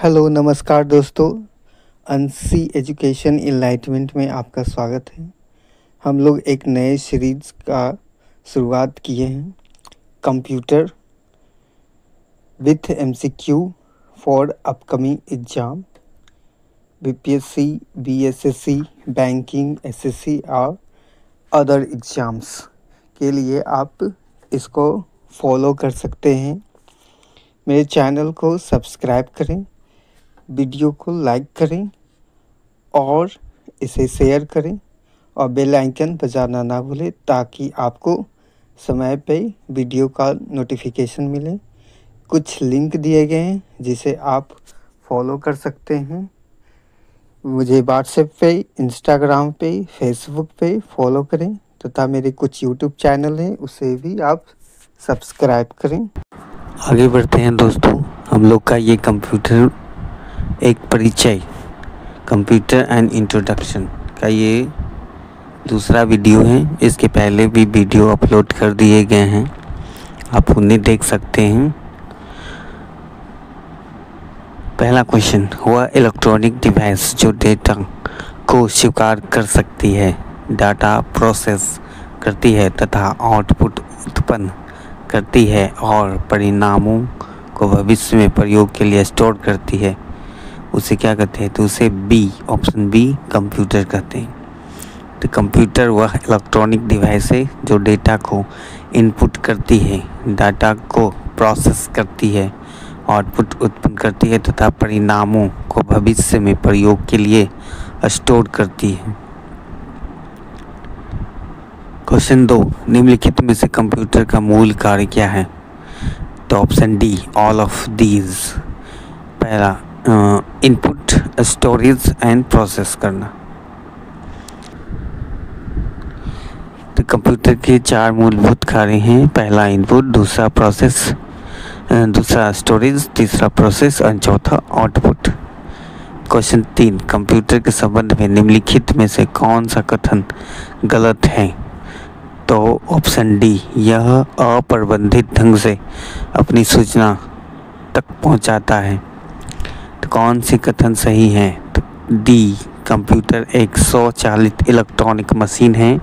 Hello नमस्कार दोस्तों। अंशी एजुकेशन इनलाइटमेंट में आपका स्वागत है। हम लोग एक नए सीरीज का शुरुआत किए हैं, computer with MCQ for upcoming exam, BPSC, BSSC, banking, SSC और अदर एग्ज़ाम्स के लिए आप इसको फॉलो कर सकते हैं। मेरे चैनल को सब्सक्राइब करें, वीडियो को लाइक करें और इसे शेयर करें और बेल आइकन बजाना ना भूलें ताकि आपको समय पे वीडियो का नोटिफिकेशन मिले। कुछ लिंक दिए गए हैं जिसे आप फॉलो कर सकते हैं। मुझे व्हाट्सएप पे, इंस्टाग्राम पे, फेसबुक पे फॉलो करें तथा मेरे कुछ यूट्यूब चैनल हैं उसे भी आप सब्सक्राइब करें। आगे बढ़ते हैं दोस्तों। हम लोग का ये कंप्यूटर एक परिचय, कंप्यूटर एंड इंट्रोडक्शन का ये दूसरा वीडियो है। इसके पहले भी वीडियो अपलोड कर दिए गए हैं, आप उन्हें देख सकते हैं। पहला क्वेश्चन, वह इलेक्ट्रॉनिक डिवाइस जो डेटा को स्वीकार कर सकती है, डाटा प्रोसेस करती है तथा आउटपुट उत्पन्न करती है और परिणामों को भविष्य में प्रयोग के लिए स्टोर करती है, उसे क्या कहते हैं? तो उसे ऑप्शन बी कंप्यूटर कहते हैं। तो कंप्यूटर वह इलेक्ट्रॉनिक डिवाइस है जो डेटा को इनपुट करती है, डाटा को प्रोसेस करती है, आउटपुट उत्पन्न करती है तथा परिणामों को भविष्य में प्रयोग के लिए स्टोर करती है। क्वेश्चन 2, निम्नलिखित में से कंप्यूटर का मूल कार्य क्या है? तो option D, all of these. पहला, इनपुट, स्टोरेज एंड प्रोसेस करना। तो कंप्यूटर के 4 मूलभूत कार्य हैं। पहला इनपुट, दूसरा प्रोसेस, दूसरा स्टोरेज, तीसरा प्रोसेस और चौथा आउटपुट। क्वेश्चन 3, कंप्यूटर के संबंध में निम्नलिखित में से कौन सा कथन गलत है? तो ऑप्शन डी, यह अप्रबंधित ढंग से अपनी सूचना तक पहुंचाता है। तो कौन सी कथन सही है? तो डी, कंप्यूटर एक स्वचालित इलेक्ट्रॉनिक मशीन है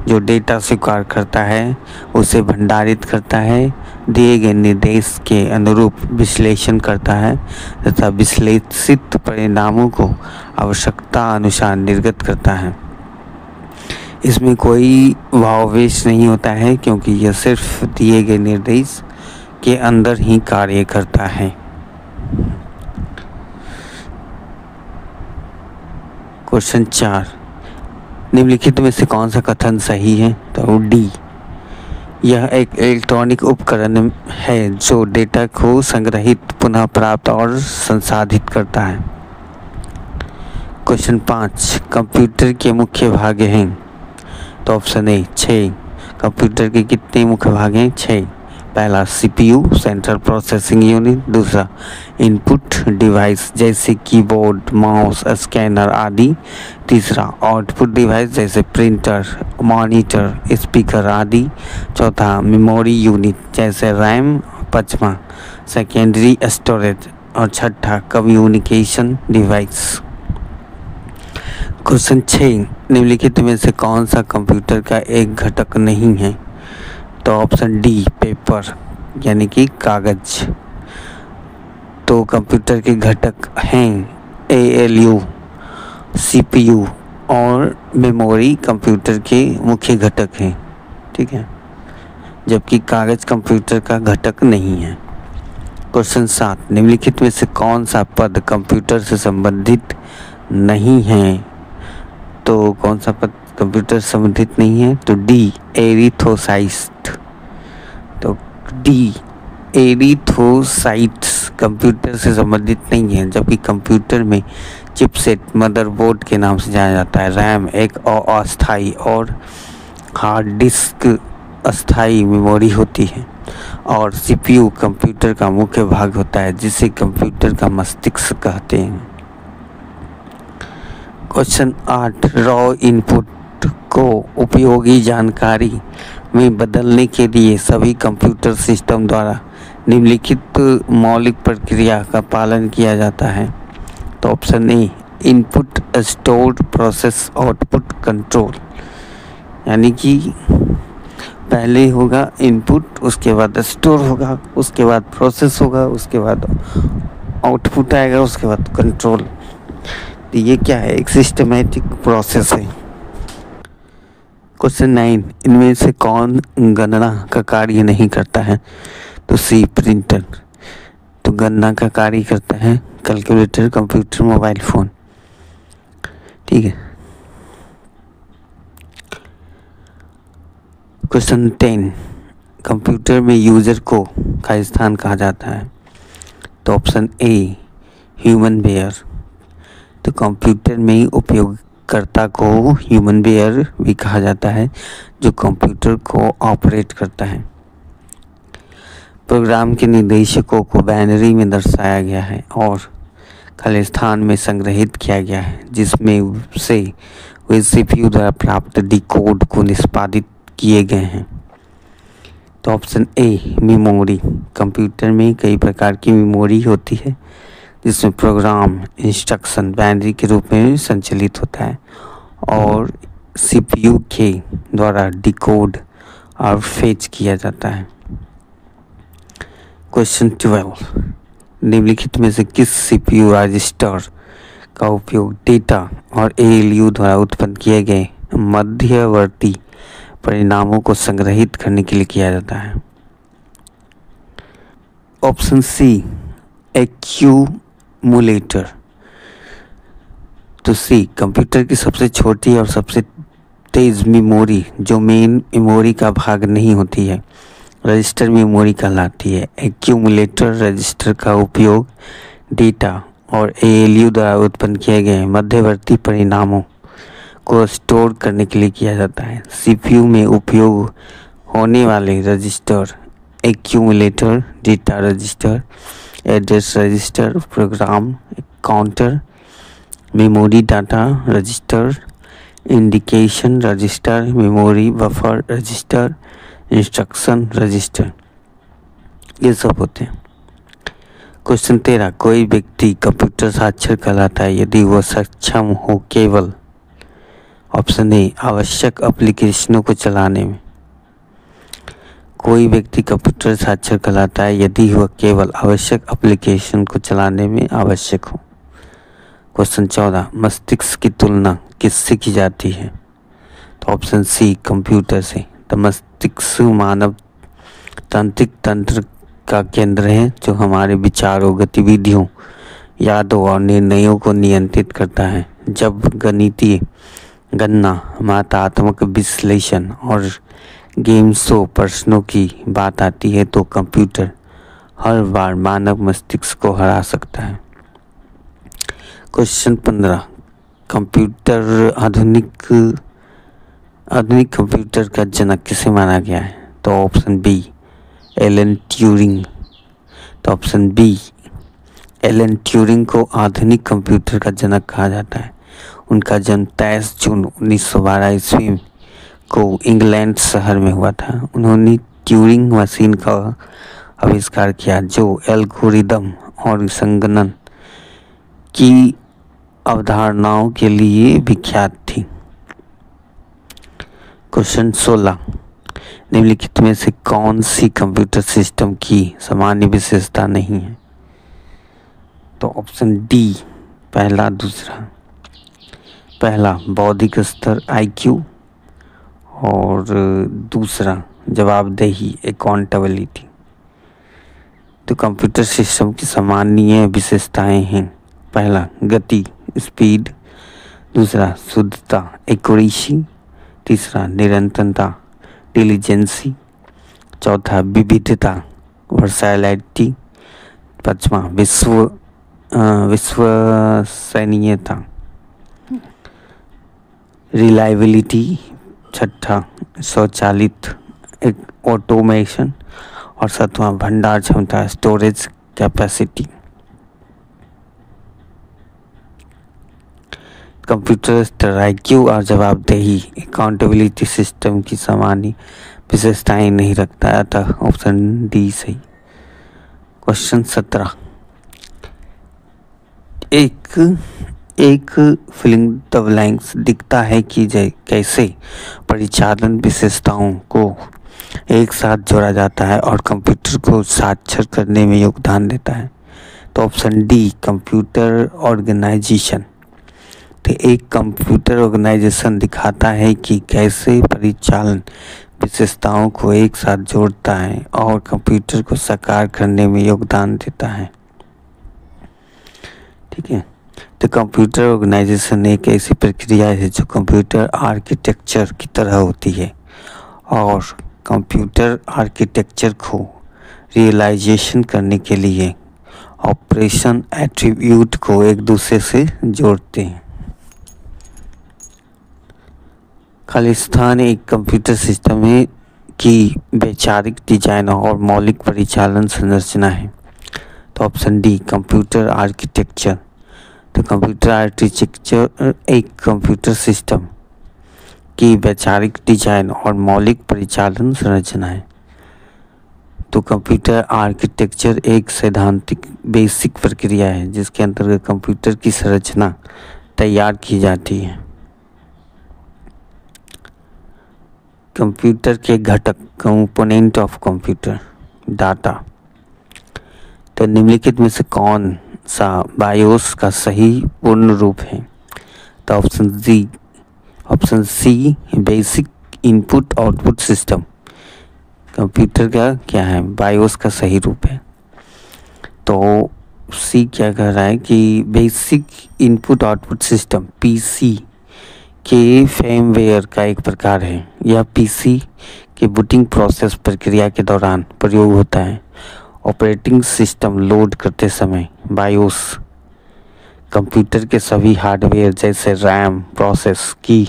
जो डेटा स्वीकार करता है, उसे भंडारित करता है, दिए गए निर्देश के अनुरूप विश्लेषण करता है तथा विश्लेषित परिणामों को आवश्यकता अनुसार निर्गत करता है। इसमें कोई भावावेश नहीं होता है क्योंकि यह सिर्फ दिए गए निर्देश के अंदर ही कार्य करता है। क्वेश्चन 4, निम्नलिखित में से कौन सा कथन सही है? तो डी, यह एक इलेक्ट्रॉनिक उपकरण है जो डेटा को संग्रहित, पुनः प्राप्त और संसाधित करता है। क्वेश्चन 5, कंप्यूटर के मुख्य भाग हैं? तो ऑप्शन ए 6। कंप्यूटर के कितने मुख्य भाग हैं? 6। पहला सीपीयू, सेंट्रल प्रोसेसिंग यूनिट, दूसरा इनपुट डिवाइस जैसे कीबोर्ड, माउस, स्कैनर आदि, तीसरा आउटपुट डिवाइस जैसे प्रिंटर, मॉनिटर, स्पीकर आदि, चौथा मेमोरी यूनिट जैसे रैम, पांचवा सेकेंडरी स्टोरेज और छठा कम्युनिकेशन डिवाइस। क्वेश्चन 6, निम्नलिखित में से कौन सा कंप्यूटर का एक घटक नहीं है? तो ऑप्शन डी, पेपर यानी कि कागज। तो कंप्यूटर के घटक हैं एएलयू, सीपीयू और मेमोरी कंप्यूटर के मुख्य घटक हैं, ठीक है, जबकि कागज कंप्यूटर का घटक नहीं है। क्वेश्चन 7, निम्नलिखित में से कौन सा पद कंप्यूटर से संबंधित नहीं है? तो कौन सा पद कंप्यूटर से संबंधित नहीं है? तो डी, एरिथ्रोसाइट। तो डी, एरिथ्रोसाइट्स कंप्यूटर से संबंधित नहीं है, जबकि कंप्यूटर में चिपसेट, मदरबोर्ड के नाम से जाना जाता है, रैम एक अस्थायी और हार्ड डिस्क अस्थायी मेमोरी होती है और सीपीयू कंप्यूटर का मुख्य भाग होता है जिसे कंप्यूटर का मस्तिष्क कहते हैं। क्वेश्चन 8, रॉ इनपुट को उपयोगी जानकारी में बदलने के लिए सभी कंप्यूटर सिस्टम द्वारा निम्नलिखित मौलिक प्रक्रिया का पालन किया जाता है। तो option A input store process output control, यानी कि पहले होगा इनपुट, उसके बाद स्टोर होगा, उसके बाद प्रोसेस होगा, उसके बाद आउटपुट आएगा, उसके बाद कंट्रोल। तो ये क्या है, एक सिस्टमेटिक प्रोसेस है। क्वेश्चन 9, इनमें से कौन गणना का कार्य नहीं करता है? तो सी प्रिंटर। तो गणना का कार्य करता है कैलकुलेटर, कंप्यूटर, मोबाइल फ़ोन। ठीक है। क्वेश्चन 10, कंप्यूटर में यूजर को का स्थान कहा जाता है? तो ऑप्शन ए ह्यूमन बेयर। तो कंप्यूटर में उपयोगकर्ता को ह्यूमन बेयर भी कहा जाता है, जो कंप्यूटर को ऑपरेट करता है। प्रोग्राम के निर्देशकों को बाइनरी में दर्शाया गया है और खाली स्थान में संग्रहित किया गया है, जिसमें से वे सीपीयू द्वारा प्राप्त डिकोड को निष्पादित किए गए हैं। तो ऑप्शन ए मेमोरी। कंप्यूटर में कई प्रकार की मेमोरी होती है, जिसमें प्रोग्राम इंस्ट्रक्शन बाइनरी के रूप में संचालित होता है और सीपीयू के द्वारा डिकोड और फेच किया जाता है। क्वेश्चन 12, निम्नलिखित में से किस सीपीयू रजिस्टर का उपयोग डेटा और एएलयू द्वारा उत्पन्न किए गए मध्यवर्ती परिणामों को संग्रहित करने के लिए किया जाता है? Option C accumulator. तो सी कंप्यूटर की सबसे छोटी और सबसे तेज मेमोरी, जो मेन मेमोरी का भाग नहीं होती है, रजिस्टर मेमोरी कहलाती है। एक्यूमुलेटर रजिस्टर का उपयोग डेटा और एएलयू द्वारा उत्पन्न किए गए मध्यवर्ती परिणामों को स्टोर करने के लिए किया जाता है। सीपीयू में उपयोग होने वाले register accumulator, data register, address register, program counter, memory data register, indication register, memory buffer register, instruction register, ये सब होते हैं। क्वेश्चन 13, कोई व्यक्ति कंप्यूटर साक्षर कहलाता है यदि वह सक्षम हो केवल ऑप्शन ए आवश्यक एप्लीकेशनों को चलाने में। कोई व्यक्ति कंप्यूटर साक्षर कहलाता है यदि वह केवल आवश्यक एप्लीकेशन को चलाने में आवश्यक हो। क्वेश्चन 14, मस्तिष्क की तुलना किससे की जाती है? तो ऑप्शन सी कंप्यूटर से। तो मस्तिष्क मानव तांत्रिक तंत्र का केंद्र है, जो हमारे विचारों, गतिविधियों, यादों और निर्णयों को नियंत्रित करता है। जब गणितीय गणना, मात्रात्मक विश्लेषण और गेम शो प्रश्नों की बात आती है तो कंप्यूटर हर बार मानव मस्तिष्क को हरा सकता है। क्वेश्चन 15, कंप्यूटर आधुनिक कंप्यूटर का जनक किसे माना गया है? तो ऑप्शन बी एलन ट्यूरिंग। तो ऑप्शन बी एलन ट्यूरिंग को आधुनिक कंप्यूटर का जनक कहा जाता है। उनका जन्म 23 जून 1912 ईस्वी को इंग्लैंड शहर में हुआ था। उन्होंने ट्यूरिंग मशीन का आविष्कार किया, जो एल्गोरिदम और संगणन की अवधारणाओं के लिए विख्यात थी। क्वेश्चन 16, निम्नलिखित में से कौन सी कंप्यूटर सिस्टम की सामान्य विशेषता नहीं है? तो ऑप्शन डी पहला दूसरा। पहला बौद्धिक स्तर IQ और दूसरा जवाबदेही अकाउंटेबिलिटी। तो कंप्यूटर सिस्टम की सामान्य विशेषताएं हैं, पहला गति स्पीड, दूसरा शुद्धता एक्यूरेसी, तीसरा निरंतरता डिलीजेंसी, चौथा विविधता वर्सैलिटी, पांचवा विश्वसनीयता रिलायबिलिटी, छठा स्वचालित ऑटोमेशन और सातवां भंडार क्षमता स्टोरेज कैपेसिटी। कंप्यूटर स्तर IQ और जवाबदेही अकाउंटेबिलिटी सिस्टम की सामान्य विशेषताएं नहीं रखता, अतः ऑप्शन डी सही। क्वेश्चन 17, एक फिलिंग द ब्लैंक्स दिखता है कि कैसे परिचालन विशेषताओं को एक साथ जोड़ा जाता है और कंप्यूटर को साक्षर करने में योगदान देता है। तो ऑप्शन डी कंप्यूटर ऑर्गेनाइजेशन। तो एक कंप्यूटर ऑर्गेनाइजेशन दिखाता है कि कैसे परिचालन विशेषताओं को एक साथ जोड़ता है और कंप्यूटर को साकार करने में योगदान देता है। ठीक है, तो कंप्यूटर ऑर्गेनाइजेशन एक ऐसी प्रक्रिया है जो कंप्यूटर आर्किटेक्चर की तरह होती है और कंप्यूटर आर्किटेक्चर को रियलाइजेशन करने के लिए ऑपरेशन एट्रीब्यूट को एक दूसरे से जोड़ते हैं। खालिस्तान एक कंप्यूटर सिस्टम है की वैचारिक डिजाइन और मौलिक परिचालन संरचना है। तो ऑप्शन डी कंप्यूटर आर्किटेक्चर। तो कंप्यूटर आर्किटेक्चर एक कंप्यूटर सिस्टम की वैचारिक डिजाइन और मौलिक परिचालन संरचना है। तो कंप्यूटर आर्किटेक्चर एक सैद्धांतिक बेसिक प्रक्रिया है जिसके अंतर्गत कंप्यूटर की संरचना तैयार की जाती है। कंप्यूटर के घटक कंपोनेंट ऑफ कंप्यूटर डाटा। तो निम्नलिखित में से कौन सा बायोस का सही पूर्ण रूप है? तो option C basic input output system. Computer का क्या है? बायोस का सही रूप है। तो सी क्या कह रहा है कि basic input output system PC के फर्मवेयर का एक प्रकार है। यह पीसी के बूटिंग प्रोसेस प्रक्रिया के दौरान प्रयोग होता है। ऑपरेटिंग सिस्टम लोड करते समय बायोस कंप्यूटर के सभी हार्डवेयर जैसे रैम, प्रोसेस की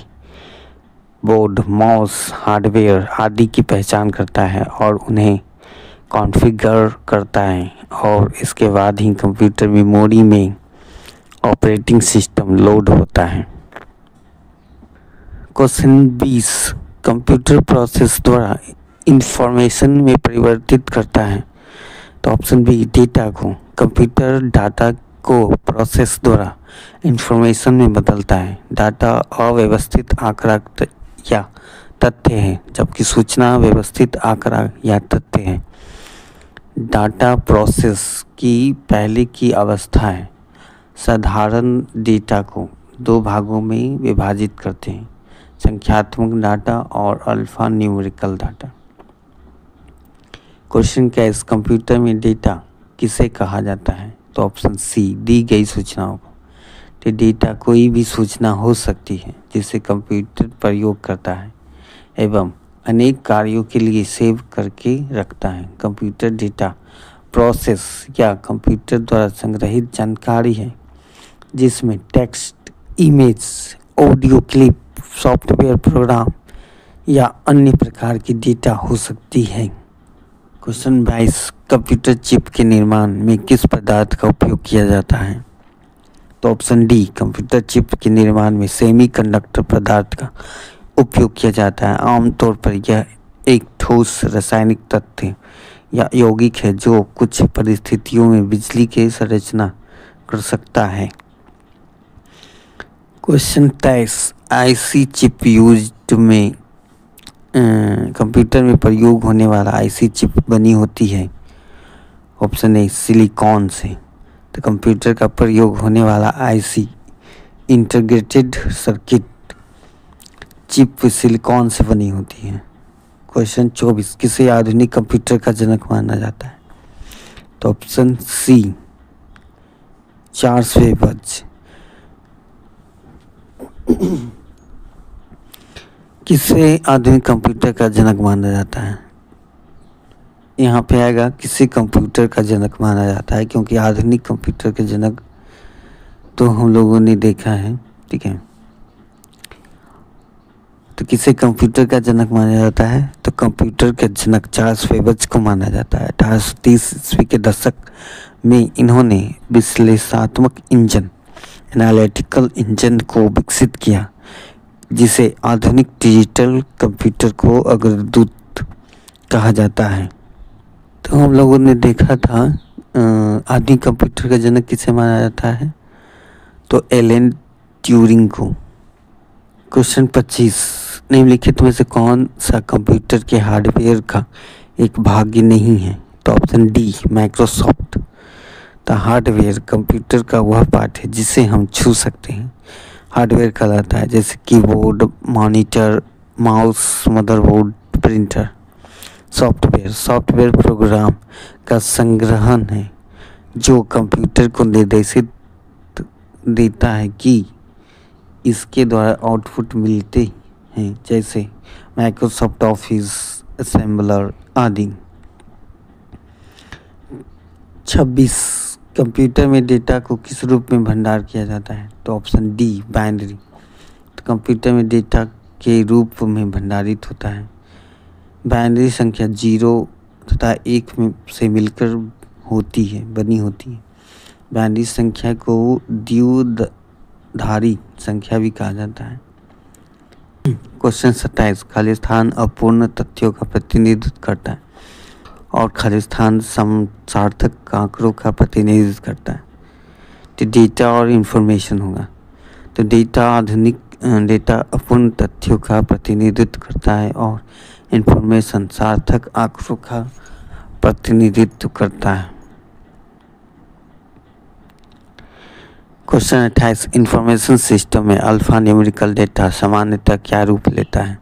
बोर्ड, माउस, हार्डवेयर आदि की पहचान करता है और उन्हें कॉन्फ़िगर करता है और इसके बाद ही कंप्यूटर मेमोरी में ऑपरेटिंग सिस्टम लोड होता है। क्वेश्चन 20 कंप्यूटर प्रोसेस द्वारा इंफॉर्मेशन में परिवर्तित करता है। तो ऑप्शन बी डेटा को। कंप्यूटर डाटा को प्रोसेस द्वारा इंफॉर्मेशन में बदलता है। डाटा अव्यवस्थित आंकड़ा या तथ्य है जबकि सूचना व्यवस्थित आंकड़ा या तथ्य है। डाटा प्रोसेस की पहले की अवस्था है। साधारण डेटा को दो भागों में विभाजित करते हैं, संख्यात्मक डाटा और अल्फा न्यूमेरिकल डाटा। क्वेश्चन क्या इस कंप्यूटर में डेटा किसे कहा जाता है? तो ऑप्शन सी दी गई सूचनाओं को। तो डेटा कोई भी सूचना हो सकती है जिसे कंप्यूटर प्रयोग करता है एवं अनेक कार्यों के लिए सेव करके रखता है। कंप्यूटर डेटा प्रोसेस या कंप्यूटर द्वारा संग्रहित जानकारी है जिसमें text, image, audio clip, software program या अन्य प्रकार की डेटा हो सकती है। क्वेश्चन 22 कंप्यूटर चिप के निर्माण में किस पदार्थ का उपयोग किया जाता है? तो ऑप्शन डी कंप्यूटर चिप के निर्माण में सेमीकंडक्टर पदार्थ का उपयोग किया जाता है। आमतौर पर यह एक ठोस रासायनिक तत्व या यौगिक है जो कुछ परिस्थितियों में बिजली की संरचना कर सकता है। क्वेश्चन 23 आईसी चिप यूज्ड में कंप्यूटर में प्रयोग होने वाला आईसी चिप बनी होती है। ऑप्शन ए सिलिकॉन से। तो कंप्यूटर का प्रयोग होने वाला IC integrated circuit chip silicon से बनी होती है। क्वेश्चन 24 किसे आधुनिक कंप्यूटर का जनक माना जाता है? तो ऑप्शन सी चार्ल्स बेबेज। किसे आधुनिक कंप्यूटर का जनक माना जाता है? यहाँ पे आएगा किसी कंप्यूटर का जनक माना जाता है क्योंकि आधुनिक कंप्यूटर के जनक तो हम लोगों ने देखा है। ठीक है, तो किसे कंप्यूटर का जनक माना जाता है? तो कंप्यूटर के जनक चार्ल्स बेबेज को माना जाता है। 1830 ईस्वी के दशक में इन्होंने विश्लेषणात्मक इंजन एनालिटिकल इंजन को विकसित किया जिसे आधुनिक डिजिटल कंप्यूटर को अग्रदूत कहा जाता है। तो हम लोगों ने देखा था आधुनिक कंप्यूटर का जनक किसे माना जाता है? तो एलन ट्यूरिंग को। क्वेश्चन 25, निम्नलिखित में से कौन सा कंप्यूटर के हार्डवेयर का एक भाग नहीं है? तो ऑप्शन डी माइक्रोसॉफ्ट। तो हार्डवेयर कंप्यूटर का वह पार्ट है जिसे हम छू सकते हैं, हार्डवेयर कहलाता है, जैसे keyboard, monitor, mouse, motherboard, printer. Software program का संग्रहण है जो कंप्यूटर को निर्देशित देता है कि इसके द्वारा आउटपुट मिलते हैं, जैसे माइक्रोसॉफ्ट ऑफिस, असेंबलर आदि। 26, कंप्यूटर में डेटा को किस रूप में भंडार किया जाता है? तो ऑप्शन डी बाइनरी। तो कंप्यूटर में डेटा के रूप में भंडारित होता है। बाइनरी संख्या 0 तथा 1 में से मिलकर बनी होती है। बाइनरी संख्या को द्विधारी संख्या भी कहा जाता है। क्वेश्चन 27, खाली स्थान अपूर्ण तथ्यों का प्रतिनिधित्व करता है और खाली स्थान सार्थक आंकड़ों का प्रतिनिधित्व करता है। तो डेटा और इंफॉर्मेशन होगा। तो डेटा अपूर्ण तथ्यों का प्रतिनिधित्व करता है और इंफॉर्मेशन सार्थक आंकड़ों का प्रतिनिधित्व करता है। क्वेश्चन 28, इंफॉर्मेशन सिस्टम में अल्फा न्यूमेरिकल डेटा सामान्यतः क्या रूप लेता है?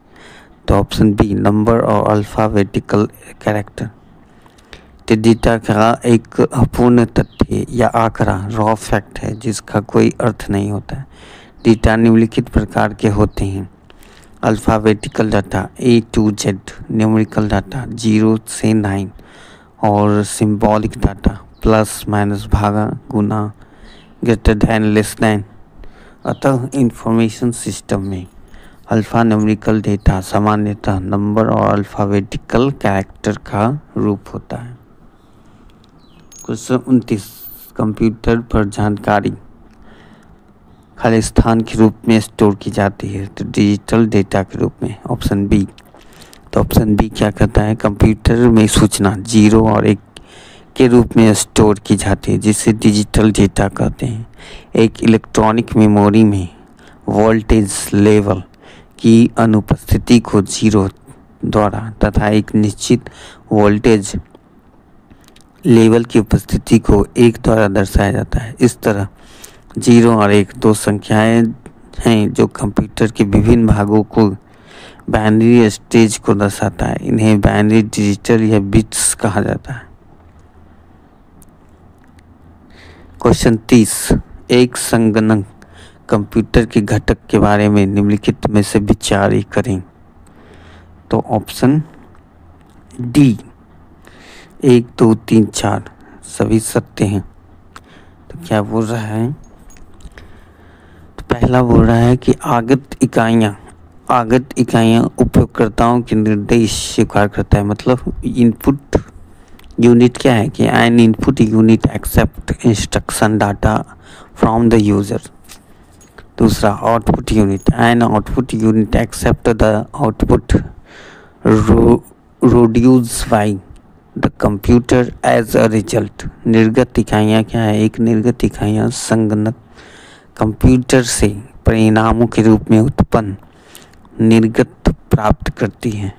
तो ऑप्शन बी नंबर और अल्फाबेटिकल कैरेक्टर। तो डेटा का एक अपूर्ण तथ्य या आंकड़ा रॉ फैक्ट है जिसका कोई अर्थ नहीं होता है। डेटा निम्नलिखित प्रकार के होते हैं: alphabetical data A to Z, numerical data 0 से 9 और सिंबॉलिक डाटा प्लस माइनस भागा गुना ग्रेटर दैन लेस दैन। अतः इंफॉर्मेशन सिस्टम में अल्फ़ा न्यूमेरिकल डेटा सामान्यतः नंबर और अल्फ़ाबेटिकल कैरेक्टर का रूप होता है। क्वेश्चन 29, कंप्यूटर पर जानकारी खाली स्थान के रूप में स्टोर की जाती है, तो डिजिटल डेटा के रूप में। Option B. तो ऑप्शन बी क्या कहता है? कंप्यूटर में सूचना 0 और 1 के रूप में स्टोर की जाती है जिसे डिजिटल डेटा कहते हैं। एक इलेक्ट्रॉनिक मेमोरी में वोल्टेज लेवल की अनुपस्थिति को 0 द्वारा तथा एक निश्चित वोल्टेज लेवल की उपस्थिति को 1 द्वारा दर्शाया जाता है। इस तरह 0 और 1 दो संख्याएं हैं जो कंप्यूटर के विभिन्न भागों को बाइनरी स्टेज को दर्शाता है। इन्हें बाइनरी डिजिटल या बिट्स कहा जाता है। क्वेश्चन 30, एक संगणक कंप्यूटर के घटक के बारे में निम्नलिखित में से विचार करें। तो ऑप्शन डी 1 2 3 4 सभी सत्य हैं। तो क्या बोल रहा है? तो पहला बोल रहा है कि आगत इकाइयाँ उपयोगकर्ताओं के निर्देश स्वीकार करता है। मतलब इनपुट यूनिट क्या है कि an input unit accept instruction data from the user. दूसरा output unit, an output unit accept the output produced by the computer as a result. निर्गत इकाइयाँ क्या है? एक निर्गत इकाइयाँ संगणक कंप्यूटर से परिणामों के रूप में उत्पन्न निर्गत प्राप्त करती हैं।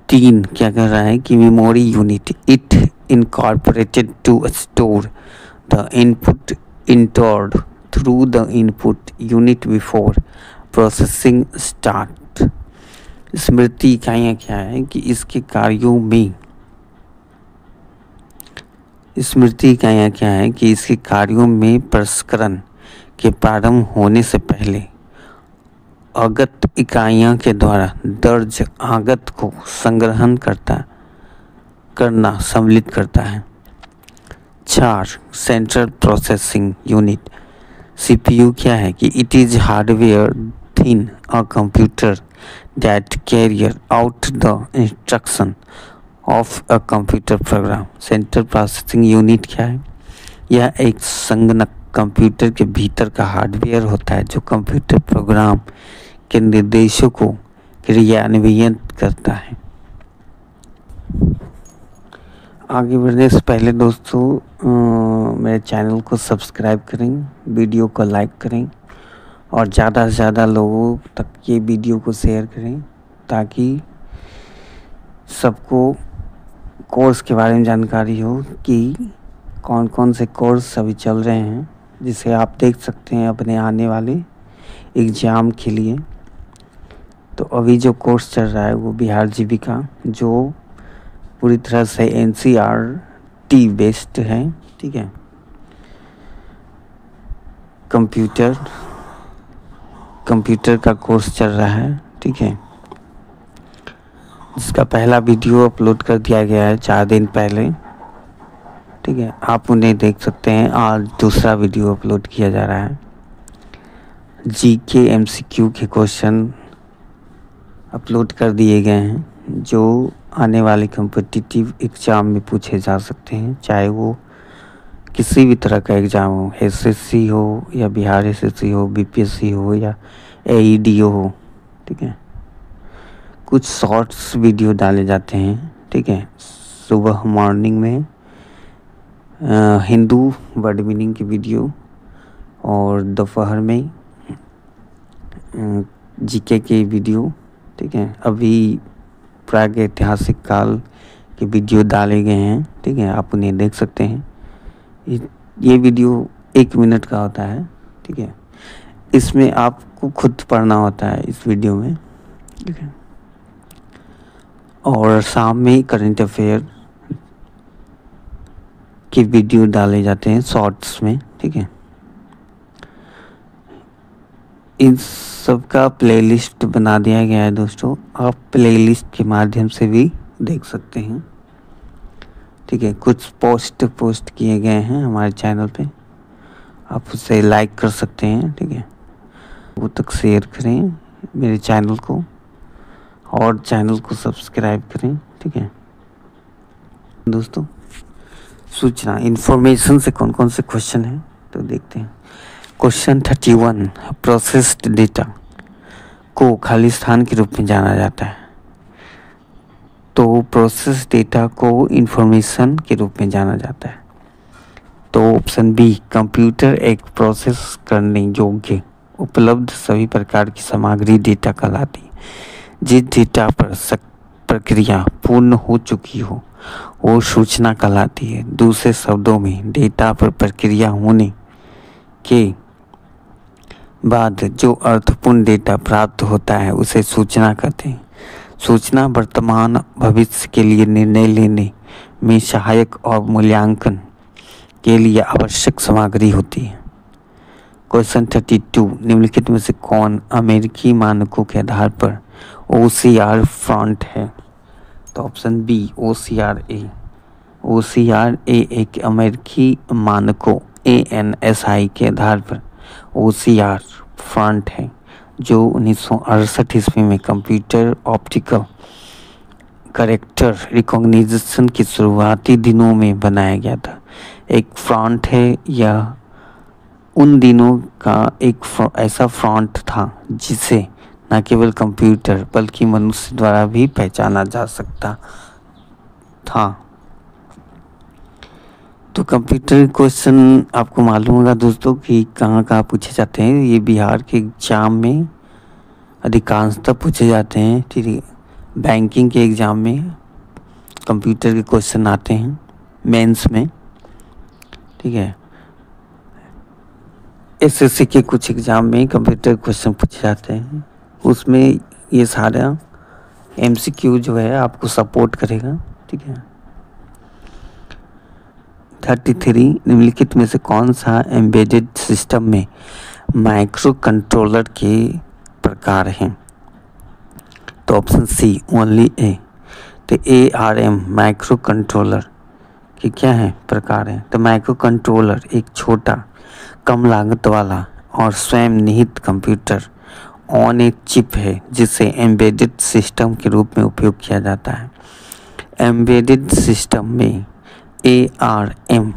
3 क्या कर रहा है कि memory unit, it incorporated to store the input entered through the input unit before processing start. स्मृति इकाइयाँ क्या है कि इसके कार्यों में प्रसंस्करण के प्रारंभ होने से पहले अगत इकाइयाँ के द्वारा दर्ज आगत को संग्रहण करना सम्मिलित करता है। 4 सेंट्रल प्रोसेसिंग यूनिट, CPU क्या है कि it is hardware in a computer that carry out the instruction of a computer program. Central processing unit क्या है? यह एक संगणक कंप्यूटर के भीतर का हार्डवेयर होता है जो कंप्यूटर प्रोग्राम के निर्देशों को क्रियान्वित करता है। आगे बढ़ने से पहले दोस्तों मेरे चैनल को सब्सक्राइब करें, वीडियो को लाइक करें और ज़्यादा से ज़्यादा लोगों तक ये वीडियो को शेयर करें ताकि सबको कोर्स के बारे में जानकारी हो कि कौन कौन से कोर्स अभी चल रहे हैं, जिसे आप देख सकते हैं अपने आने वाले एग्ज़ाम के लिए। तो अभी जो कोर्स चल रहा है वो बिहार जीविका, जो पूरी तरह से NCERT बेस्ड है, ठीक है। कंप्यूटर का कोर्स चल रहा है, ठीक है, जिसका पहला वीडियो अपलोड कर दिया गया है 4 दिन पहले, ठीक है। आप उन्हें देख सकते हैं। आज दूसरा वीडियो अपलोड किया जा रहा है। GK MCQ के क्वेश्चन अपलोड कर दिए गए हैं जो आने वाले कॉम्पिटिटिव एग्ज़ाम में पूछे जा सकते हैं, चाहे वो किसी भी तरह का एग्ज़ाम हो, SSC हो या बिहार SSC हो, BPSC हो या AEDO हो, ठीक है। कुछ शॉर्ट्स वीडियो डाले जाते हैं, ठीक है। सुबह मॉर्निंग में हिंदू वर्ड मीनिंग की वीडियो और दोपहर में GK की वीडियो, ठीक है। अभी प्राग ऐतिहासिक काल के वीडियो डाले गए हैं, ठीक है, आप उन्हें देख सकते हैं। ये वीडियो 1 मिनट का होता है, ठीक है। इसमें आपको खुद पढ़ना होता है इस वीडियो में, ठीक है। और शाम में करंट अफेयर के वीडियो डाले जाते हैं शॉर्ट्स में, ठीक है। इन सब का प्लेलिस्ट बना दिया गया है दोस्तों, आप प्लेलिस्ट के माध्यम से भी देख सकते हैं, ठीक है। कुछ पोस्ट किए गए हैं हमारे चैनल पे, आप उसे लाइक कर सकते हैं, ठीक है। वो तक शेयर करें मेरे चैनल को और चैनल को सब्सक्राइब करें, ठीक है दोस्तों। सूचना इंफॉर्मेशन से कौन कौन से क्वेश्चन हैं तो देखते हैं। क्वेश्चन 31, प्रोसेस्ड डेटा को खाली स्थान के रूप में जाना जाता है। तो प्रोसेस डेटा को इंफॉर्मेशन के रूप में जाना जाता है। तो ऑप्शन बी, कंप्यूटर एक प्रोसेस करने योग्य उपलब्ध सभी प्रकार की सामग्री डेटा कहलाती है। जिस डेटा पर प्रक्रिया पूर्ण हो चुकी हो वो सूचना कहलाती है। दूसरे शब्दों में डेटा पर प्रक्रिया होने के बाद जो अर्थपूर्ण डेटा प्राप्त होता है उसे सूचना कहते हैं। सूचना वर्तमान भविष्य के लिए निर्णय लेने में सहायक और मूल्यांकन के लिए आवश्यक सामग्री होती है। क्वेश्चन 32, निम्नलिखित में से कौन अमेरिकी मानकों के आधार पर OCR फ्रंट है? तो ऑप्शन बी, OCRA। OCRA एक अमेरिकी मानकों ANSI के आधार पर OCR फ्रंट है जो 1968 ईस्वी में कंप्यूटर ऑप्टिकल कैरेक्टर रिकॉग्निशन के शुरुआती दिनों में बनाया गया था। एक फ्रंट है, यह उन दिनों का एक ऐसा फ्रंट था जिसे न केवल कंप्यूटर बल्कि मनुष्य द्वारा भी पहचाना जा सकता था। तो कंप्यूटर क्वेश्चन आपको मालूम होगा दोस्तों कि कहाँ कहाँ पूछे जाते हैं। ये बिहार के एग्ज़ाम में अधिकांशतः पूछे जाते हैं, ठीक है। बैंकिंग के एग्ज़ाम में कंप्यूटर के क्वेश्चन आते हैं, मेंस में, ठीक है। SSC के कुछ एग्ज़ाम में कंप्यूटर क्वेश्चन पूछे जाते हैं, उसमें ये सारा MCQ जो है आपको सपोर्ट करेगा, ठीक है। 33, निम्नलिखित में से कौन सा एम्बेडेड सिस्टम में माइक्रो कंट्रोलर के प्रकार हैं? तो ऑप्शन सी, ओनली ए। तो ARM माइक्रो कंट्रोलर के क्या है प्रकार है? तो माइक्रो कंट्रोलर एक छोटा कम लागत वाला और स्वयं निहित कंप्यूटर ऑन ए चिप है जिसे एम्बेडेड सिस्टम के रूप में उपयोग किया जाता है। एम्बेडेड सिस्टम में ARM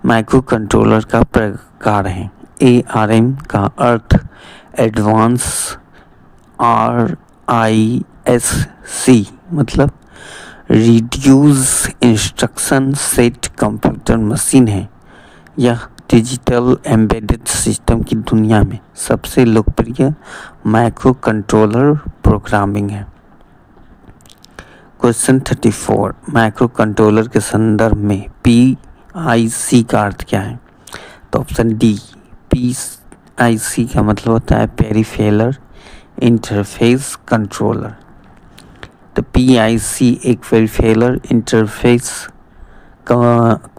माइक्रो कंट्रोलर का प्रकार है। ARM का अर्थ एडवांस RISC मतलब reduce instruction set computer machine है। यह डिजिटल एम्बेडेड सिस्टम की दुनिया में सबसे लोकप्रिय माइक्रो कंट्रोलर प्रोग्रामिंग है। क्वेश्चन 34, माइक्रो कंट्रोलर के संदर्भ में PIC का अर्थ क्या है? तो ऑप्शन डी, PIC का मतलब होता है पेरिफेरल इंटरफेस कंट्रोलर। तो PIC एक पेरिफेरल इंटरफेस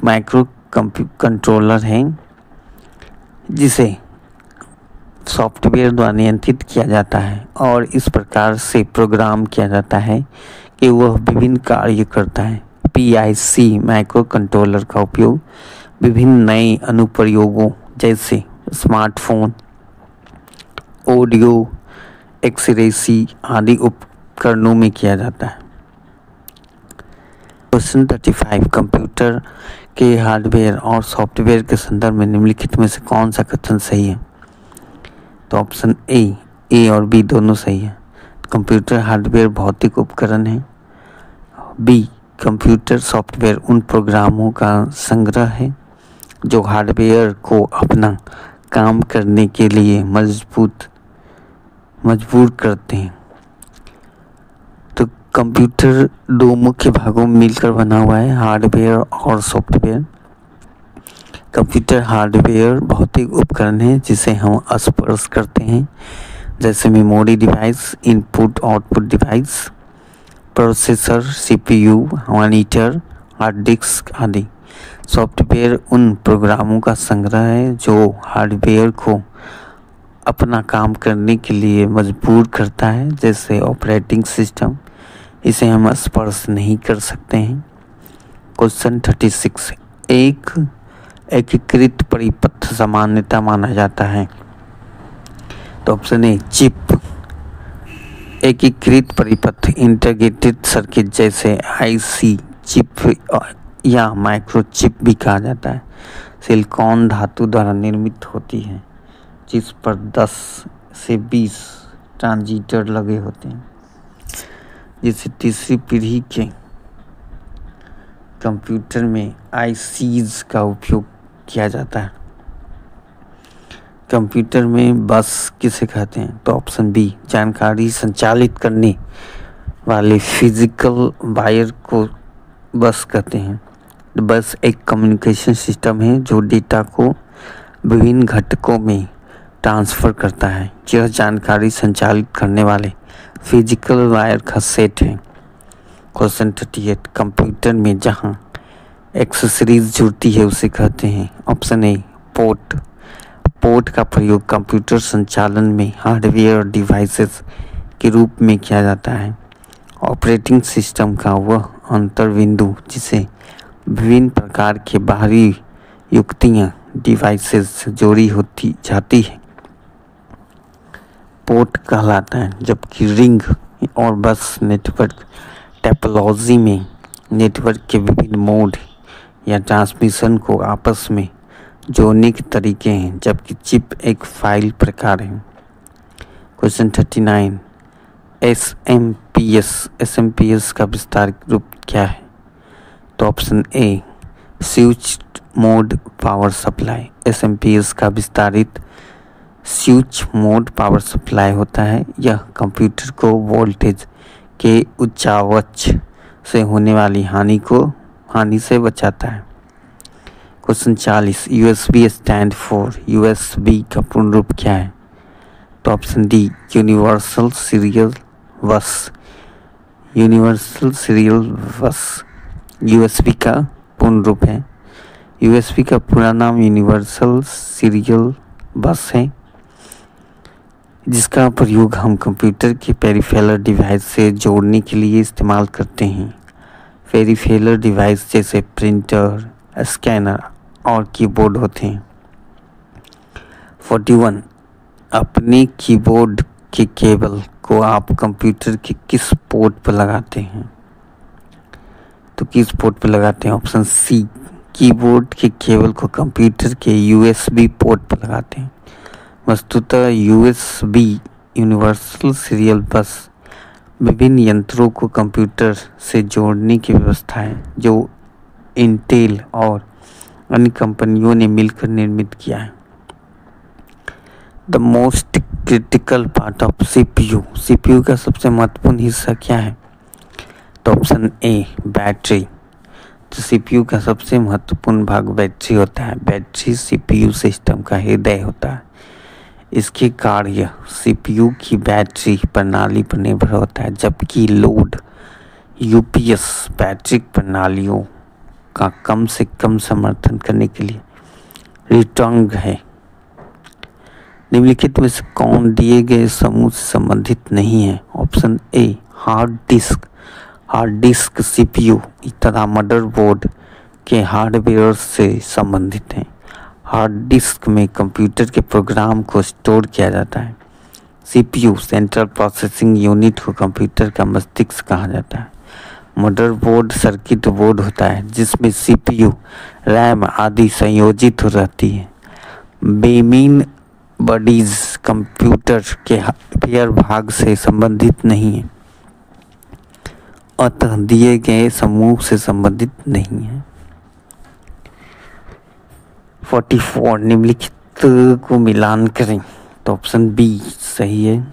माइक्रो कंट्रोलर है जिसे सॉफ्टवेयर द्वारा नियंत्रित किया जाता है और इस प्रकार से प्रोग्राम किया जाता है कि वह विभिन्न कार्य करता है। PIC माइक्रो कंट्रोलर का उपयोग विभिन्न नए अनुप्रयोगों जैसे स्मार्टफोन, ऑडियो, एक्सरेसी आदि उपकरणों में किया जाता है। क्वेश्चन 35, कंप्यूटर के हार्डवेयर और सॉफ्टवेयर के संदर्भ में निम्नलिखित में से कौन सा कथन सही है? तो ऑप्शन ए और बी दोनों सही है। कंप्यूटर हार्डवेयर भौतिक उपकरण है। बी, कंप्यूटर सॉफ्टवेयर उन प्रोग्रामों का संग्रह है जो हार्डवेयर को अपना काम करने के लिए मजबूर करते हैं। तो कंप्यूटर दो मुख्य भागों में मिलकर बना हुआ है, हार्डवेयर और सॉफ्टवेयर। कंप्यूटर हार्डवेयर भौतिक उपकरण है जिसे हम स्पर्श करते हैं, जैसे memory device, input output device, processor, CPU, monitor, hard disk आदि। सॉफ्टवेयर उन प्रोग्रामों का संग्रह है जो हार्डवेयर को अपना काम करने के लिए मजबूर करता है, जैसे ऑपरेटिंग सिस्टम। इसे हम स्पर्श नहीं कर सकते हैं। क्वेश्चन 36, एक एकीकृत परिपथ सामान्यता माना जाता है। तो ऑप्शन ए, चिप। एकीकृत परिपथ इंटीग्रेटेड सर्किट जैसे IC चिप या माइक्रोचिप भी कहा जाता है। सिलिकॉन धातु द्वारा निर्मित होती है जिस पर 10 से 20 ट्रांजिस्टर लगे होते हैं, जिसे तीसरी पीढ़ी के कंप्यूटर में ICs का उपयोग किया जाता है। कंप्यूटर में बस किसे कहते हैं? तो ऑप्शन बी, जानकारी संचालित करने वाले फिजिकल वायर को बस कहते हैं। बस एक कम्युनिकेशन सिस्टम है जो डेटा को विभिन्न घटकों में ट्रांसफ़र करता है। यह जानकारी संचालित करने वाले फिजिकल वायर का सेट है। क्वेश्चन 38, कंप्यूटर में जहां एक्सेसरीज जुड़ती है उसे कहते हैं। Option A, port. पोर्ट का प्रयोग कंप्यूटर संचालन में हार्डवेयर डिवाइसेस के रूप में किया जाता है। ऑपरेटिंग सिस्टम का वह अंतर बिंदु जिसे विभिन्न प्रकार के बाहरी युक्तियां डिवाइसेस से जोड़ी होती जाती है पोर्ट कहलाता है, जबकि रिंग और बस नेटवर्क टोपोलॉजी में नेटवर्क के विभिन्न मोड या ट्रांसमिशन को आपस में जोड़ने के तरीके हैं, जबकि चिप एक फाइल प्रकार है। क्वेश्चन 39, SMPS का विस्तारित रूप क्या है? तो option A, switch mode power supply. SMPS का विस्तारित स्विच मोड पावर सप्लाई होता है। यह कंप्यूटर को वोल्टेज के उच्चावच से होने वाली हानि से बचाता है। Question 40, USB stand for. USB का पूर्ण रूप क्या है? तो ऑप्शन डी, यूनिवर्सल सीरियल बस। यूनिवर्सल सीरियल बस USB का पूर्ण रूप है। USB का पूरा नाम यूनिवर्सल सीरियल बस है, जिसका प्रयोग हम कंप्यूटर के पेरिफेरल डिवाइस से जोड़ने के लिए इस्तेमाल करते हैं। पेरिफेरल डिवाइस जैसे प्रिंटर, स्कैनर और कीबोर्ड होते हैं। 41, अपने कीबोर्ड के केबल को आप कंप्यूटर के किस पोर्ट पर लगाते हैं? तो किस पोर्ट पर लगाते हैं? ऑप्शन सी, कीबोर्ड के केबल को कंप्यूटर के USB पोर्ट पर लगाते हैं। वस्तुतः USB यूनिवर्सल सीरियल बस विभिन्न यंत्रों को कंप्यूटर से जोड़ने की व्यवस्था है जो इंटेल और अन्य कंपनियों ने मिलकर निर्मित किया है। The most critical part of CPU, CPU का सबसे महत्वपूर्ण हिस्सा क्या है? तो ऑप्शन ए बैटरी। तो सीपीयू का सबसे महत्वपूर्ण भाग बैटरी होता है। बैटरी सीपीयू सिस्टम का हृदय होता है। इसके कार्य सीपीयू की बैटरी प्रणाली पर निर्भर होता है, जबकि लोड यूपीएस बैटरी प्रणालियों का कम से कम समर्थन करने के लिए रिटर्न है। निम्नलिखित में से कौन दिए गए समूह से संबंधित नहीं है? Option a hard disk. Hard disk CPU तथा मदरबोर्ड के हार्डवेयर से संबंधित हैं। हार्ड डिस्क में कंप्यूटर के प्रोग्राम को स्टोर किया जाता है। सीपीयू सेंट्रल प्रोसेसिंग यूनिट को कंप्यूटर का मस्तिष्क कहा जाता है। मदरबोर्ड सर्किट बोर्ड होता है जिसमें सीपीयू, रैम आदि संयोजित हो रहती है। बेमिन बॉडीज कंप्यूटर के हार्डवेयर भाग से संबंधित नहीं है, अतः दिए गए समूह से संबंधित नहीं है। 44 निम्नलिखित को मिलान करें तो ऑप्शन बी सही है।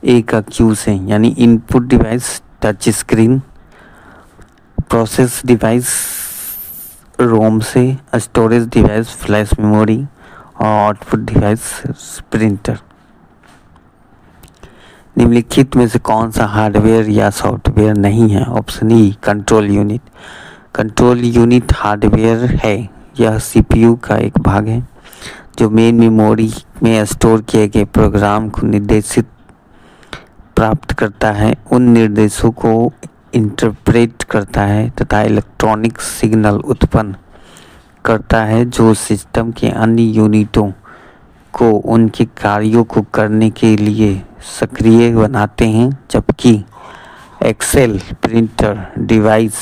ए का क्यू से यानी input device touch screen, process device ROM से, स्टोरेज डिवाइस फ्लैश मेमोरी और आउटपुट डिवाइस प्रिंटर। निम्नलिखित में से कौन सा हार्डवेयर या सॉफ्टवेयर नहीं है? Option E control unit. Control unit hardware है। यह सीपीयू का एक भाग है जो मेन मेमोरी में स्टोर किए गए प्रोग्राम को निर्देशित प्राप्त करता है, उन निर्देशों को इंटरप्रेट करता है तथा इलेक्ट्रॉनिक सिग्नल उत्पन्न करता है जो सिस्टम के अन्य यूनिटों को उनके कार्यों को करने के लिए सक्रिय बनाते हैं। जबकि Excel, printer, device,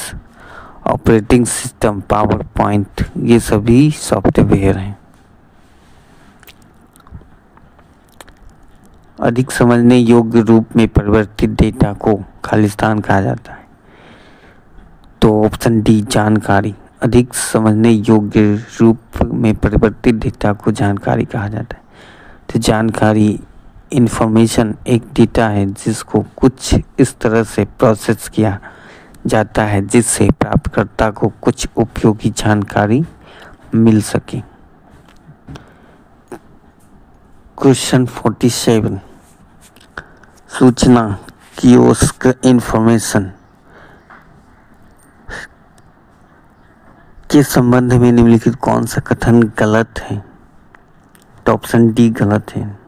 operating system, PowerPoint ये सभी सॉफ्टवेयर हैं। अधिक समझने योग्य रूप में परिवर्तित डेटा को खालिस्तान कहा जाता है। तो ऑप्शन डी जानकारी। अधिक समझने योग्य रूप में परिवर्तित डेटा को जानकारी कहा जाता है। तो जानकारी इंफॉर्मेशन एक डेटा है जिसको कुछ इस तरह से प्रोसेस किया जाता है जिससे प्राप्तकर्ता को कुछ उपयोगी जानकारी मिल सके। क्वेश्चन 47 सूचना कियोस्क इंफॉर्मेशन के संबंध में निम्नलिखित कौन सा कथन गलत है? तो ऑप्शन डी गलत है।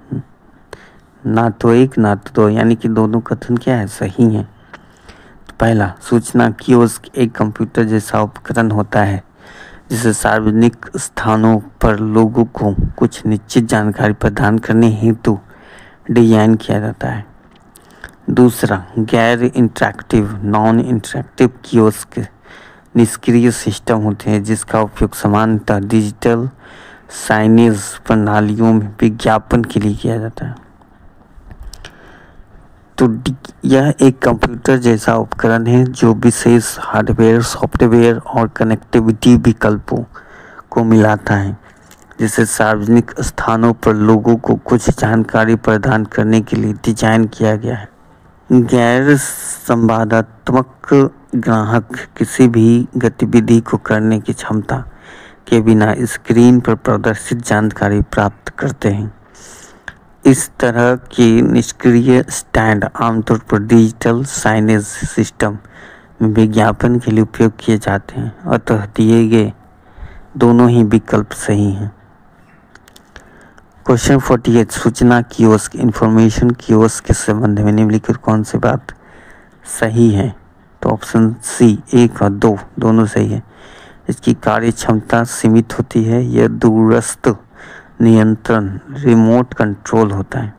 ना तो एक ना तो दो, यानी कि दोनों कथन क्या है? सही है। तो पहला, सूचना कियोस्क एक कंप्यूटर जैसा उपकरण होता है जिसे सार्वजनिक स्थानों पर लोगों को कुछ निश्चित जानकारी प्रदान करने हेतु डिजाइन किया जाता है। दूसरा, गैर इंटरैक्टिव नॉन इंटरैक्टिव कियोस्क निष्क्रिय सिस्टम होते हैं जिसका उपयोग सामान्यतः डिजिटल साइनेज प्रणालियों में विज्ञापन के लिए किया जाता है। तो यह एक कंप्यूटर जैसा उपकरण है जो विशेष हार्डवेयर, सॉफ्टवेयर और कनेक्टिविटी विकल्पों को मिलाता है, जिसे सार्वजनिक स्थानों पर लोगों को कुछ जानकारी प्रदान करने के लिए डिजाइन किया गया है। गैर संवादात्मक ग्राहक किसी भी गतिविधि को करने की क्षमता के बिना स्क्रीन पर प्रदर्शित जानकारी प्राप्त करते हैं। इस तरह के निष्क्रिय स्टैंड आमतौर पर डिजिटल साइनेज सिस्टम में विज्ञापन के लिए उपयोग किए जाते हैं, अतः दिए गए दोनों ही विकल्प सही हैं। क्वेश्चन 48 सूचना कियोस्क इंफॉर्मेशन कियोस्क के संबंध में निम्नलिखित कौन सी बात सही है? तो ऑप्शन सी 1 और 2 दोनों सही है। इसकी कार्य क्षमता सीमित होती है। यह दूरस्थ नियंत्रण रिमोट कंट्रोल होता है।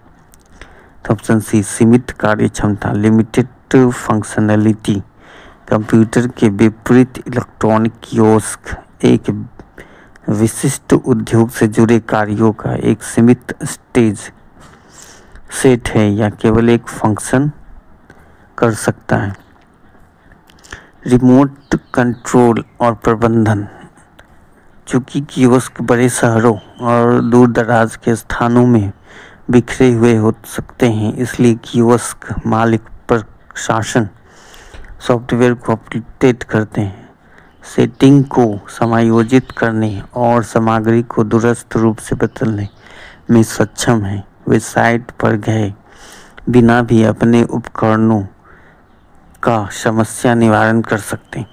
तो ऑप्शन सी सीमित कार्य क्षमता लिमिटेड फंक्शनलिटी। कंप्यूटर के विपरीत इलेक्ट्रॉनिक कियोस्क एक विशिष्ट उद्योग से जुड़े कार्यों का एक सीमित स्टेज सेट है या केवल एक फंक्शन कर सकता है। रिमोट कंट्रोल और प्रबंधन, चूँकि कियोस्क बड़े शहरों और दूर दराज के स्थानों में बिखरे हुए हो सकते हैं, इसलिए कियोस्क मालिक प्रशासन सॉफ्टवेयर को अपडेट करते हैं, सेटिंग को समायोजित करने और सामग्री को दूरस्थ रूप से बदलने में सक्षम है। वे साइट पर गए बिना भी अपने उपकरणों का समस्या निवारण कर सकते हैं।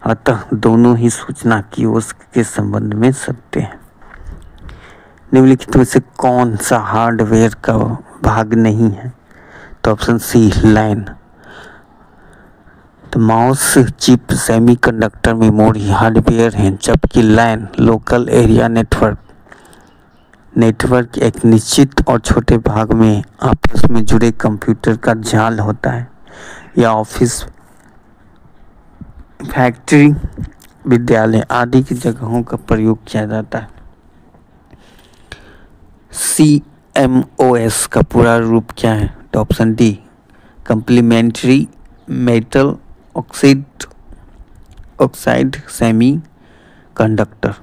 अतः दोनों ही सूचना कियोस्क के संबंध में सत्य है। निम्नलिखित में से कौन सा हार्डवेयर का भाग नहीं है? तो ऑप्शन सी लैन। तो mouse chip semiconductor memory hardware हैं, जबकि लैन लोकल एरिया नेटवर्क एक निश्चित और छोटे भाग में आपस में जुड़े कंप्यूटर का जाल होता है या ऑफिस, फैक्ट्री, विद्यालय आदि की जगहों का प्रयोग किया जाता है। CMOS का पूरा रूप क्या है? तो option D complementary metal oxide semiconductor.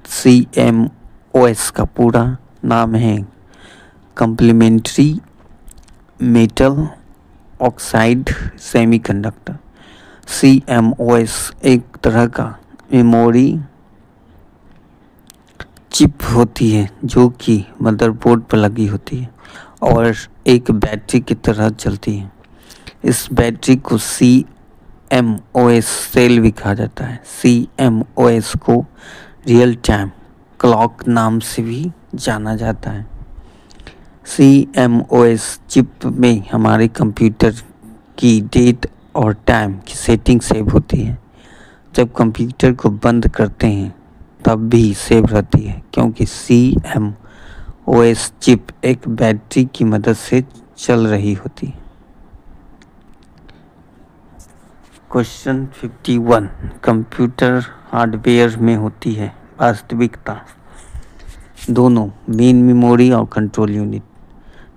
CMOS का पूरा नाम है complementary metal oxide semiconductor. CMOS एक तरह का मेमोरी चिप होती है जो कि मदरबोर्ड पर लगी होती है और एक बैटरी की तरह चलती है। इस बैटरी को CMOS सेल भी कहा जाता है। CMOS को रियल टाइम क्लॉक नाम से भी जाना जाता है। CMOS चिप में हमारे कंप्यूटर की डेट और टाइम की सेटिंग सेव होती है। जब कंप्यूटर को बंद करते हैं तब भी सेव रहती है, क्योंकि CMOS चिप एक बैटरी की मदद से चल रही होती है। क्वेश्चन 51, कंप्यूटर हार्डवेयर में होती है वास्तविकता दोनों मेन मेमोरी और कंट्रोल यूनिट।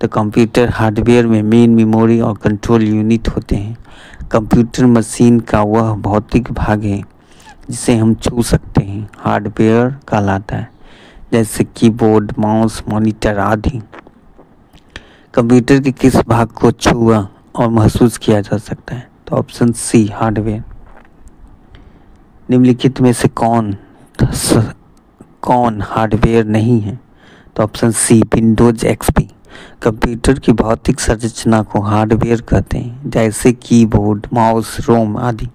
तो कंप्यूटर हार्डवेयर में मेन मेमोरी और कंट्रोल यूनिट होते हैं। कंप्यूटर मशीन का वह भौतिक भाग है जिसे हम छू सकते हैं, हार्डवेयर कहलाता है, जैसे कीबोर्ड, माउस, मॉनिटर आदि। कंप्यूटर के किस भाग को छुआ और महसूस किया जा सकता है? तो ऑप्शन सी हार्डवेयर। निम्नलिखित में से कौन हार्डवेयर नहीं है? तो ऑप्शन सी विंडोज XP। कंप्यूटर की भौतिक संरचना को हार्डवेयर कहते हैं, जैसे कीबोर्ड, माउस, रोम आदि।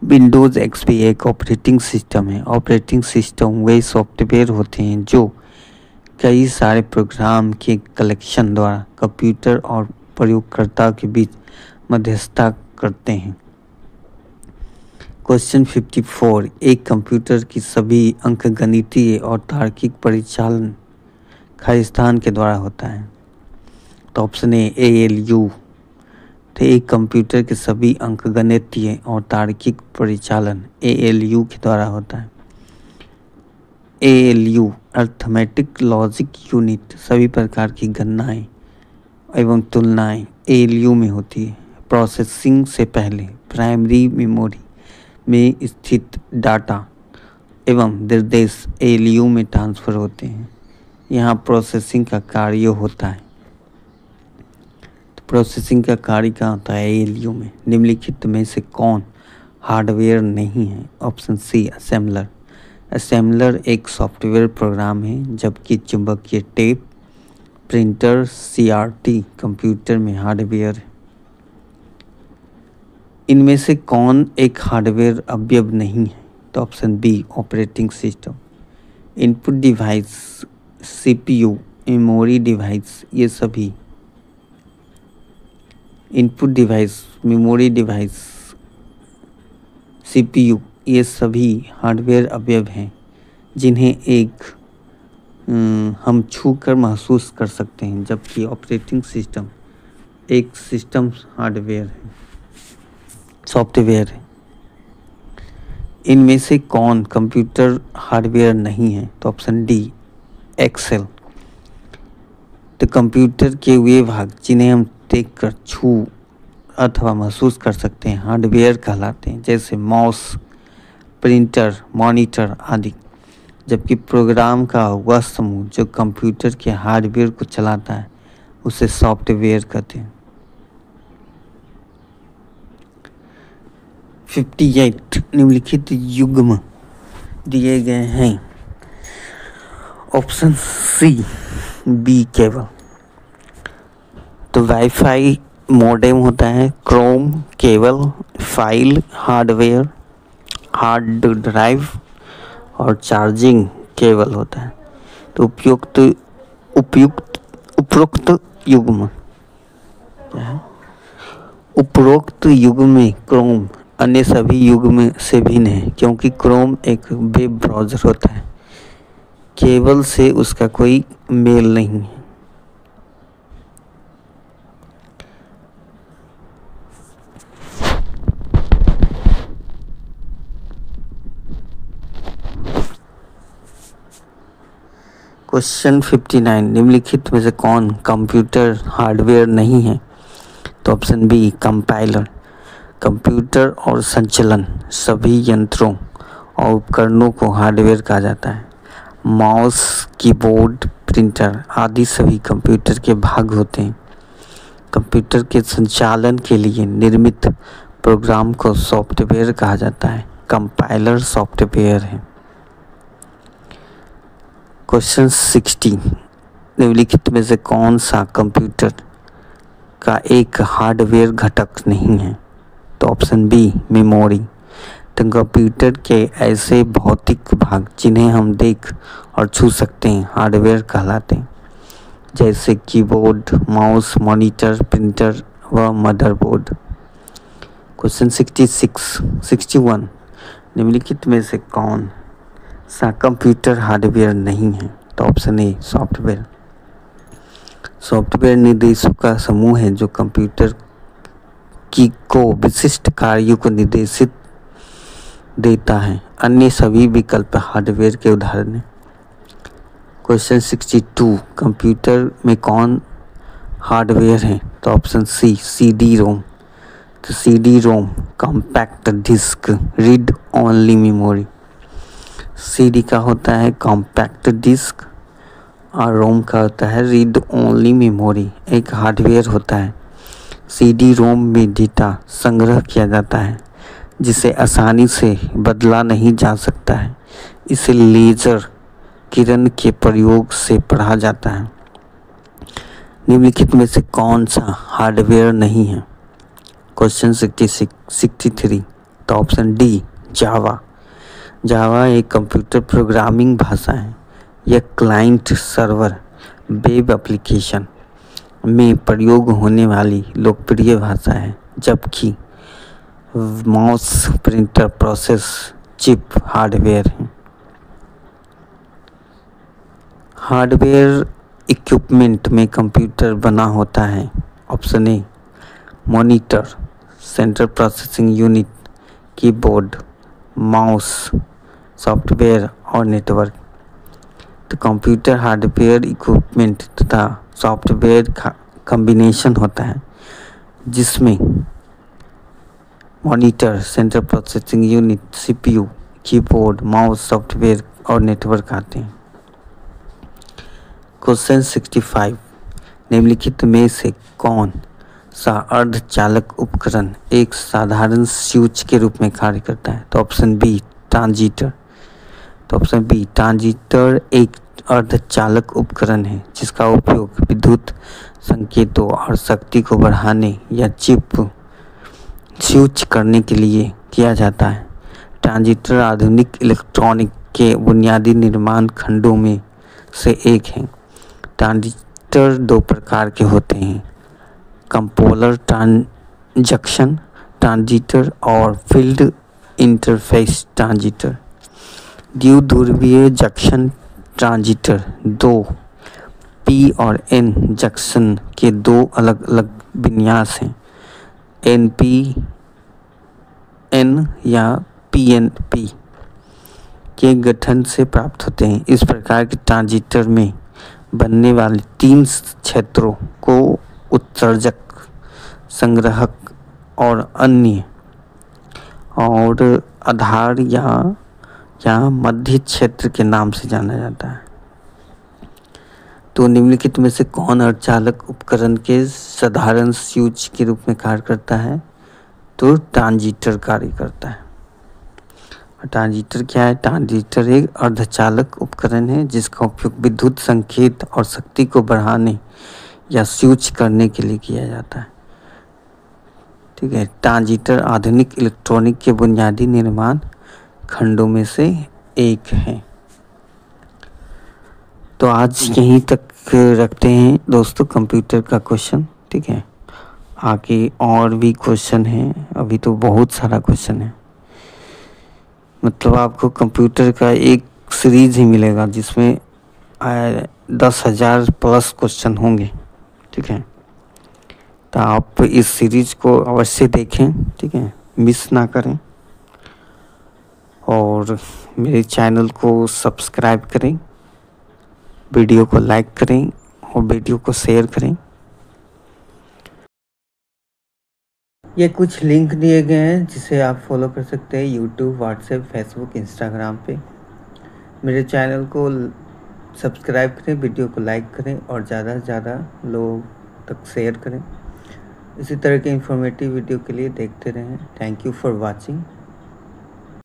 विंडोज XP एक ऑपरेटिंग सिस्टम है। ऑपरेटिंग सिस्टम वे सॉफ्टवेयर होते हैं जो कई सारे प्रोग्राम के कलेक्शन द्वारा कंप्यूटर और प्रयोगकर्ता के बीच मध्यस्थता करते हैं। क्वेश्चन 54, एक कंप्यूटर की सभी अंकगणितीय और तार्किक परिचालन खाली स्थान के द्वारा होता है। तो ऑप्शन ए ALU। तो एक कंप्यूटर के सभी अंकगणितीय और तार्किक परिचालन ALU के द्वारा होता है। ALU अर्थमेटिक लॉजिक यूनिट सभी प्रकार की गणनाएं एवं तुलनाएं ALU में होती है। प्रोसेसिंग से पहले प्राइमरी मेमोरी में स्थित डाटा एवं निर्देश ALU में ट्रांसफ़र होते हैं। यहाँ प्रोसेसिंग का कार्य होता है। तो प्रोसेसिंग का कार्य क्या होता है ALU में? निम्नलिखित में से कौन हार्डवेयर नहीं है? Option C assembler. असेंबलर एक सॉफ्टवेयर प्रोग्राम है, जबकि चुंबकीय टेप, प्रिंटर, CRT कंप्यूटर में हार्डवेयर है। इनमें से कौन एक हार्डवेयर अवयव नहीं है? तो option B operating system. Input device, CPU, memory device, ये सभी input device, memory device, CPU ये सभी हार्डवेयर अवयव हैं जिन्हें हम छू कर महसूस कर सकते हैं, जबकि ऑपरेटिंग सिस्टम एक सिस्टम हार्डवेयर है, सॉफ्टवेयर है। इनमें से कौन कंप्यूटर हार्डवेयर नहीं है? तो ऑप्शन डी एक्सेल। तो कंप्यूटर के वे भाग जिन्हें हम देखकर छू अथवा महसूस कर सकते हैं हार्डवेयर कहलाते हैं, जैसे माउस, प्रिंटर, मॉनिटर आदि। जबकि प्रोग्राम का वह समूह जो कंप्यूटर के हार्डवेयर को चलाता है उसे सॉफ्टवेयर कहते हैं। 58 निम्नलिखित युग्म दिए गए हैं। Option C B cable. तो वाईफाई मॉडेम होता है, chrome cable, file hardware, hard drive और चार्जिंग केबल होता है। तो उपरोक्त युग्म में क्रोम अन्य सभी युग्म से भिन्न है, क्योंकि क्रोम एक वेब ब्राउज़र होता है। केबल से उसका कोई मेल नहीं है। क्वेश्चन 59 निम्नलिखित में से कौन कंप्यूटर हार्डवेयर नहीं है? तो ऑप्शन बी कंपाइलर। कंप्यूटर और संचालन सभी यंत्रों और उपकरणों को हार्डवेयर कहा जाता है। माउस, कीबोर्ड, प्रिंटर आदि सभी कंप्यूटर के भाग होते हैं। कंप्यूटर के संचालन के लिए निर्मित प्रोग्राम को सॉफ्टवेयर कहा जाता है। कंपाइलर सॉफ्टवेयर है। क्वेश्चन 60 निम्नलिखित में से कौन सा कंप्यूटर का एक हार्डवेयर घटक नहीं है? तो ऑप्शन बी मेमोरी। तो कंप्यूटर के ऐसे भौतिक भाग जिन्हें हम देख और छू सकते हैं हार्डवेयर कहलाते हैं, जैसे कीबोर्ड, माउस, मॉनिटर, प्रिंटर व मदरबोर्ड। क्वेश्चन 61 निम्नलिखित में से कौन सा कंप्यूटर हार्डवेयर नहीं है? तो ऑप्शन ए सॉफ्टवेयर। सॉफ्टवेयर निर्देशों का समूह है जो कंप्यूटर को विशिष्ट कार्यों को निर्देशित देता है। अन्य सभी विकल्प हार्डवेयर के उदाहरण हैं। क्वेश्चन 62 कंप्यूटर में कौन हार्डवेयर है? तो ऑप्शन सी CD रोम। तो CD ROM compact disc read only memory. CD का होता है कॉम्पैक्ट डिस्क और रोम का होता है रीड ओनली मेमोरी। एक हार्डवेयर होता है। CD रोम में डेटा संग्रह किया जाता है जिसे आसानी से बदला नहीं जा सकता है। इसे लेजर किरण के प्रयोग से पढ़ा जाता है। निम्नलिखित में से कौन सा हार्डवेयर नहीं है? क्वेश्चन 63 तो ऑप्शन डी जावा। जावा एक कंप्यूटर प्रोग्रामिंग भाषा है। यह क्लाइंट सर्वर वेब एप्लीकेशन में प्रयोग होने वाली लोकप्रिय भाषा है, जबकि mouse, printer, process chip hardware है। हार्डवेयर इक्विपमेंट में कंप्यूटर बना होता है। Option A monitor, central processing unit, keyboard, mouse, software और नेटवर्क। तो कंप्यूटर हार्डवेयर इक्विपमेंट तथा सॉफ्टवेयर का कॉम्बिनेशन होता है, जिसमें monitor, central processing unit, CPU, keyboard, mouse, software और नेटवर्क आते हैं। क्वेश्चन 65 निम्नलिखित में से कौन सा अर्धचालक उपकरण एक साधारण स्विच के रूप में कार्य करता है? तो ऑप्शन बी ट्रांजिस्टर। तो ऑप्शन बी ट्रांजिस्टर एक अर्धचालक उपकरण है जिसका उपयोग विद्युत संकेतों और शक्ति को बढ़ाने या चिप स्विच करने के लिए किया जाता है। ट्रांजिस्टर आधुनिक इलेक्ट्रॉनिक के बुनियादी निर्माण खंडों में से एक है। ट्रांजिस्टर दो प्रकार के होते हैं, कंपोलर ट्रांजक्शन ट्रांजिस्टर और फील्ड इंटरफेस ट्रांजिस्टर। द्विध्रुवीय जंक्शन ट्रांजिस्टर दो P और N जंक्शन के दो अलग अलग विन्यास हैं, NPN या PNP के गठन से प्राप्त होते हैं। इस प्रकार के ट्रांजिस्टर में बनने वाले तीन क्षेत्रों को उत्सर्जक, संग्राहक और अन्य और आधार या मध्य क्षेत्र के नाम से जाना जाता है। तो निम्नलिखित में से कौन अर्धचालक उपकरण के साधारण स्विच के रूप में कार्य करता है? तो ट्रांजिस्टर कार्य करता है। ट्रांजिस्टर क्या है? ट्रांजिस्टर एक अर्धचालक उपकरण है जिसका उपयोग विद्युत संकेत और शक्ति को बढ़ाने या स्विच करने के लिए किया जाता है। ठीक है। ट्रांजिस्टर आधुनिक इलेक्ट्रॉनिक के बुनियादी निर्माण खंडों में से एक है। तो आज यहीं तक रखते हैं दोस्तों कंप्यूटर का क्वेश्चन। ठीक है। आगे और भी क्वेश्चन हैं, अभी तो बहुत सारा क्वेश्चन है। मतलब आपको कंप्यूटर का एक सीरीज ही मिलेगा जिसमें 10,000 प्लस क्वेश्चन होंगे। ठीक है। तो आप इस सीरीज को अवश्य देखें। ठीक है, मिस ना करें और मेरे चैनल को सब्सक्राइब करें, वीडियो को लाइक करें और वीडियो को शेयर करें। ये कुछ लिंक दिए गए हैं जिसे आप फॉलो कर सकते हैं यूट्यूब, व्हाट्सएप, फेसबुक, इंस्टाग्राम पे। मेरे चैनल को सब्सक्राइब करें, वीडियो को लाइक करें और ज़्यादा से ज़्यादा लोग तक शेयर करें। इसी तरह के इंफॉर्मेटिव वीडियो के लिए देखते रहें। Thank you for watching.